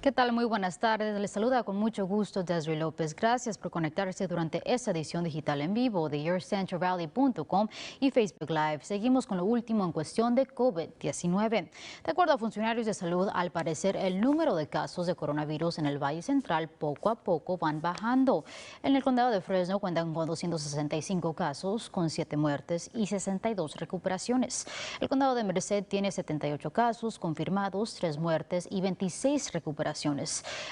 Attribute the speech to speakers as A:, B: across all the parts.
A: ¿Qué tal? Muy buenas tardes. Les saluda con mucho gusto Desiree López. Gracias por conectarse durante esta edición digital en vivo de YourCentralValley.com y Facebook Live. Seguimos con lo último en cuestión de COVID-19. De acuerdo a funcionarios de salud, al parecer el número de casos de coronavirus en el Valle Central poco a poco van bajando. En el condado de Fresno cuentan con 265 casos, con 7 muertes y 62 recuperaciones. El condado de Merced tiene 78 casos confirmados, 3 muertes y 26 recuperaciones.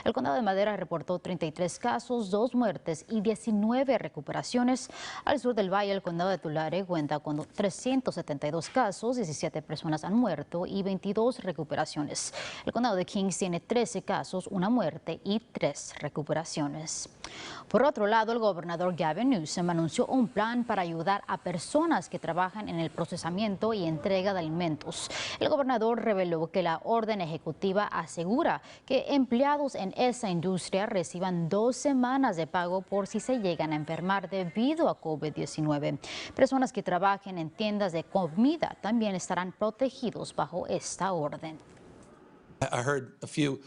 A: El condado de Madera reportó 33 casos, 2 muertes y 19 recuperaciones. Al sur del valle, el condado de Tulare cuenta con 372 casos, 17 personas han muerto y 22 recuperaciones. El condado de Kings tiene 13 casos, 1 muerte y 3 recuperaciones. Por otro lado, el gobernador Gavin Newsom anunció un plan para ayudar a personas que trabajan en el procesamiento y entrega de alimentos. El gobernador reveló que la orden ejecutiva asegura que empleados en esa industria reciban 2 semanas de pago por si se llegan a enfermar debido a COVID-19. Personas que trabajen en tiendas de comida también estarán protegidos bajo esta orden.
B: I heard a few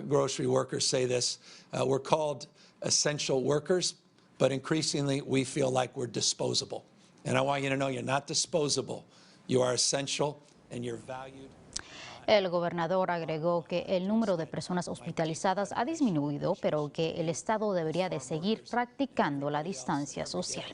B: grocery workers say this. We're called essential workers, but increasingly we feel like we're disposable. And I want you to know you're not disposable. You are essential and you're valued.
A: El gobernador agregó que el número de personas hospitalizadas ha disminuido, pero que el Estado debería de seguir practicando la distancia social.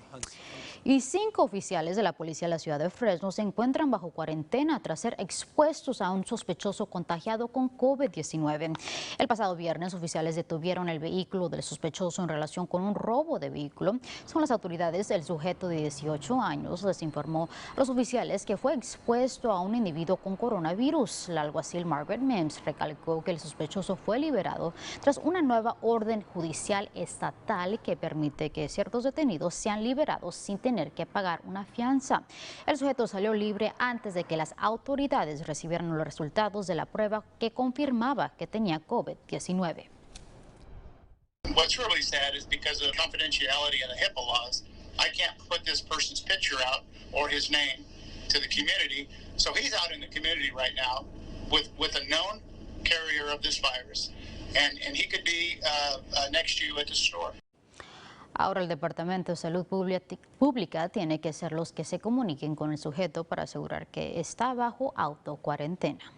A: Y 5 oficiales de la policía de la ciudad de Fresno se encuentran bajo cuarentena tras ser expuestos a un sospechoso contagiado con COVID-19. El pasado viernes, oficiales detuvieron el vehículo del sospechoso en relación con un robo de vehículo. Según las autoridades, el sujeto de 18 años les informó a los oficiales que fue expuesto a un individuo con coronavirus. La alguacil Margaret Mims recalcó que el sospechoso fue liberado tras una nueva orden judicial estatal que permite que ciertos detenidos sean liberados sin tener que pagar una fianza. El sujeto salió libre antes de que las autoridades recibieran los resultados de la prueba que confirmaba que tenía COVID-19.
C: What's really sad is because of the confidentiality and the HIPAA laws, I can't put this person's picture out or his name to the community. So he's out in the community right now with a known carrier of this virus, and he could be next to you at the store.
A: Ahora el Departamento de Salud Pública tiene que ser los que se comuniquen con el sujeto para asegurar que está bajo autocuarentena.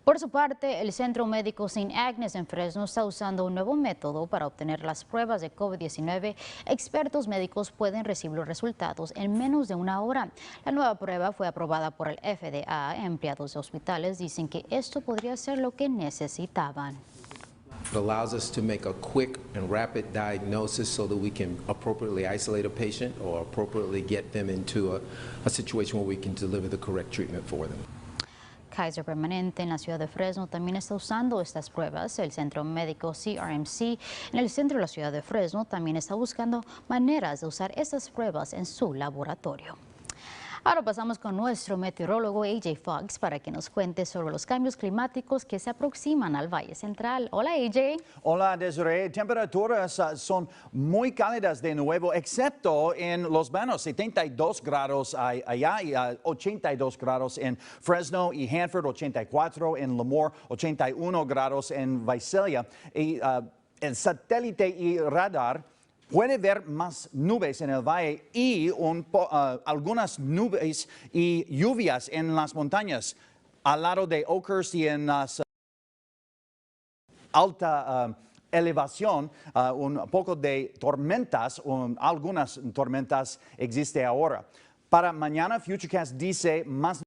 A: Por su parte, el Centro Médico St. Agnes en Fresno está usando un nuevo método para obtener las pruebas de COVID-19. Expertos médicos pueden recibir los resultados en menos de 1 hora. La nueva prueba fue aprobada por el FDA. Empleados de hospitales dicen que esto podría ser lo que necesitaban.
D: It allows us to make a quick and rapid diagnosis so that we can appropriately isolate a patient or appropriately get them into a situation where we can deliver the correct treatment for them.
A: Kaiser Permanente en la ciudad de Fresno también está usando estas pruebas. El Centro Médico CRMC en el centro de la ciudad de Fresno también está buscando maneras de usar estas pruebas en su laboratorio. Ahora pasamos con nuestro meteorólogo AJ Fox para que nos cuente sobre los cambios climáticos que se aproximan al Valle Central. Hola AJ.
E: Hola Desiree, temperaturas son muy cálidas de nuevo, excepto en Los Banos, 72 grados allá y 82 grados en Fresno y Hanford, 84 en Lemoore, 81 grados en Visalia. Y el satélite y radar puede ver más nubes en el valle y algunas nubes y lluvias en las montañas, al lado de Oakhurst y en las alta elevación, un poco de tormentas, algunas tormentas existen ahora. Para mañana, Futurecast dice más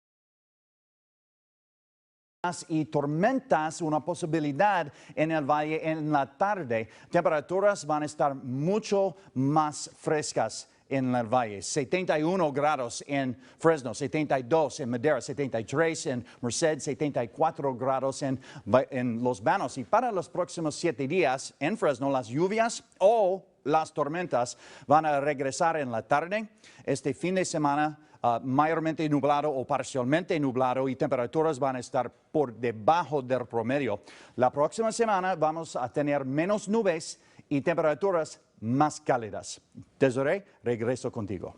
E: y tormentas, una posibilidad en el valle en la tarde. Temperaturas van a estar mucho más frescas en el valle. 71 grados en Fresno, 72 en Madera, 73 en Merced, 74 grados en Los Banos. Y para los próximos 7 días en Fresno, las lluvias o las tormentas van a regresar en la tarde. Este fin de semana mayormente nublado o parcialmente nublado y temperaturas van a estar por debajo del promedio. La próxima semana vamos a tener menos nubes y temperaturas más cálidas. Desiree, regreso contigo.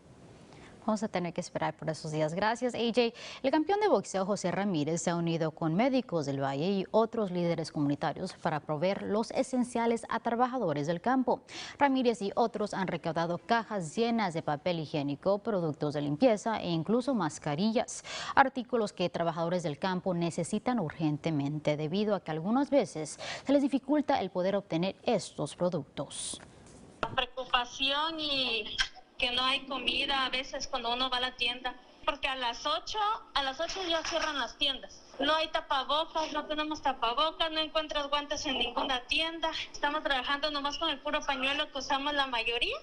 A: Vamos a tener que esperar por esos días. Gracias, AJ. El campeón de boxeo José Ramírez se ha unido con médicos del Valle y otros líderes comunitarios para proveer los esenciales a trabajadores del campo. Ramírez y otros han recaudado cajas llenas de papel higiénico, productos de limpieza e incluso mascarillas, artículos que trabajadores del campo necesitan urgentemente debido a que algunas veces se les dificulta el poder obtener estos productos.
F: La preocupación y que no hay comida a veces cuando uno va a la tienda, porque a las 8 ya cierran las tiendas. No hay tapabocas, no tenemos tapabocas, no encuentras guantes en ninguna tienda. Estamos trabajando nomás con el puro pañuelo que usamos la mayoría,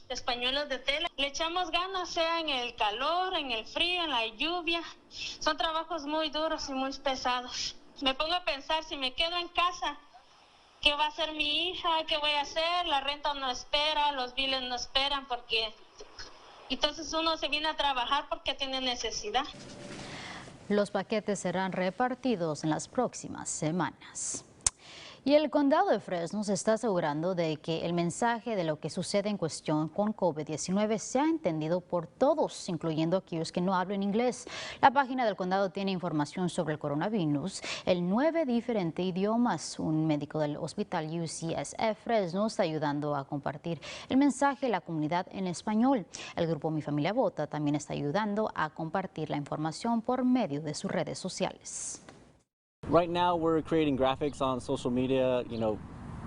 F: los pañuelos de tela. Le echamos ganas, sea en el calor, en el frío, en la lluvia. Son trabajos muy duros y muy pesados. Me pongo a pensar, si me quedo en casa, ¿qué va a hacer mi hija? ¿Qué voy a hacer? La renta no espera, los biles no esperan, porque entonces uno se viene a trabajar porque tiene necesidad.
A: Los paquetes serán repartidos en las próximas semanas. Y el condado de Fresno se está asegurando de que el mensaje de lo que sucede en cuestión con COVID-19 sea entendido por todos, incluyendo aquellos que no hablen inglés. La página del condado tiene información sobre el coronavirus en 9 diferentes idiomas. Un médico del hospital UCSF Fresno está ayudando a compartir el mensaje a la comunidad en español. El grupo Mi Familia Vota también está ayudando a compartir la información por medio de sus redes sociales.
G: Right now we're creating graphics on social media,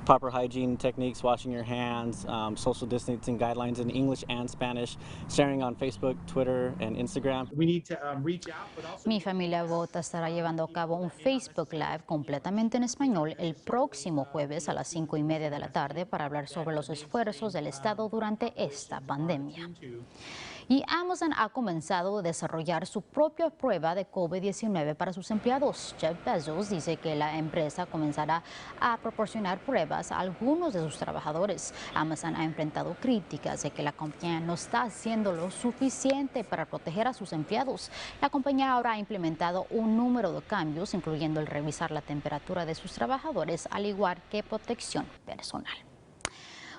G: proper hygiene techniques, washing your hands, social distancing guidelines in English and Spanish, sharing on Facebook, Twitter, and Instagram.
H: We need to reach out, but also
A: Mi Familia Vota estará llevando a cabo un Facebook Live completamente en español el próximo jueves a las 5:30 de la tarde para hablar sobre los esfuerzos del Estado durante esta pandemia. Y Amazon ha comenzado a desarrollar su propia prueba de COVID-19 para sus empleados. Jeff Bezos dice que la empresa comenzará a proporcionar pruebas a algunos de sus trabajadores. Amazon ha enfrentado críticas de que la compañía no está haciendo lo suficiente para proteger a sus empleados. La compañía ahora ha implementado un número de cambios, incluyendo el revisar la temperatura de sus trabajadores, al igual que protección personal.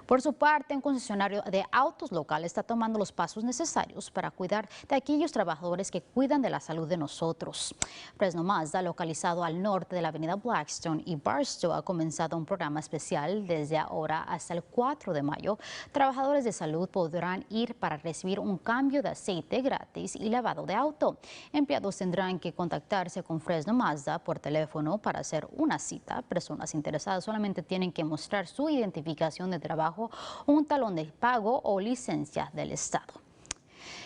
A: Por su parte, un concesionario de autos local está tomando los pasos necesarios para cuidar de aquellos trabajadores que cuidan de la salud de nosotros. Fresno Mazda, localizado al norte de la avenida Blackstone y Barstow, ha comenzado un programa especial desde ahora hasta el 4 de mayo. Trabajadores de salud podrán ir para recibir un cambio de aceite gratis y lavado de auto. Empleados tendrán que contactarse con Fresno Mazda por teléfono para hacer una cita. Personas interesadas solamente tienen que mostrar su identificación de trabajo, un talón de pago o licencia del Estado.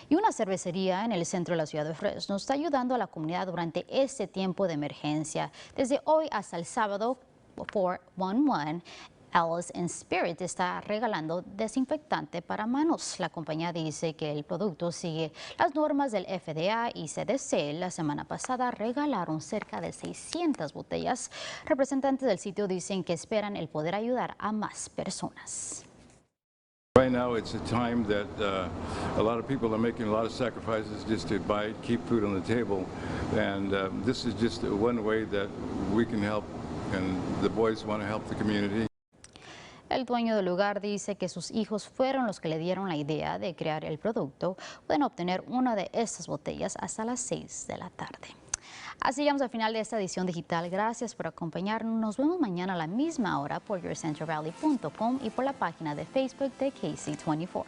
A: Y una cervecería en el centro de la ciudad de Fresno está ayudando a la comunidad durante este tiempo de emergencia. Desde hoy hasta el sábado, 411 Alice in Spirit está regalando desinfectante para manos. La compañía dice que el producto sigue las normas del FDA y CDC. La semana pasada regalaron cerca de 600 botellas. Representantes del sitio dicen que esperan el poder ayudar a más personas.
I: Right now, it's a time that a lot of people are making a lot of sacrifices just to keep food on the table, and this is just one way that we can help, and the boys want to help the community.
A: El dueño del lugar dice que sus hijos fueron los que le dieron la idea de crear el producto. Pueden obtener una de estas botellas hasta las 6 de la tarde. Así llegamos al final de esta edición digital. Gracias por acompañarnos. Nos vemos mañana a la misma hora por YourCentralValley.com y por la página de Facebook de KC24.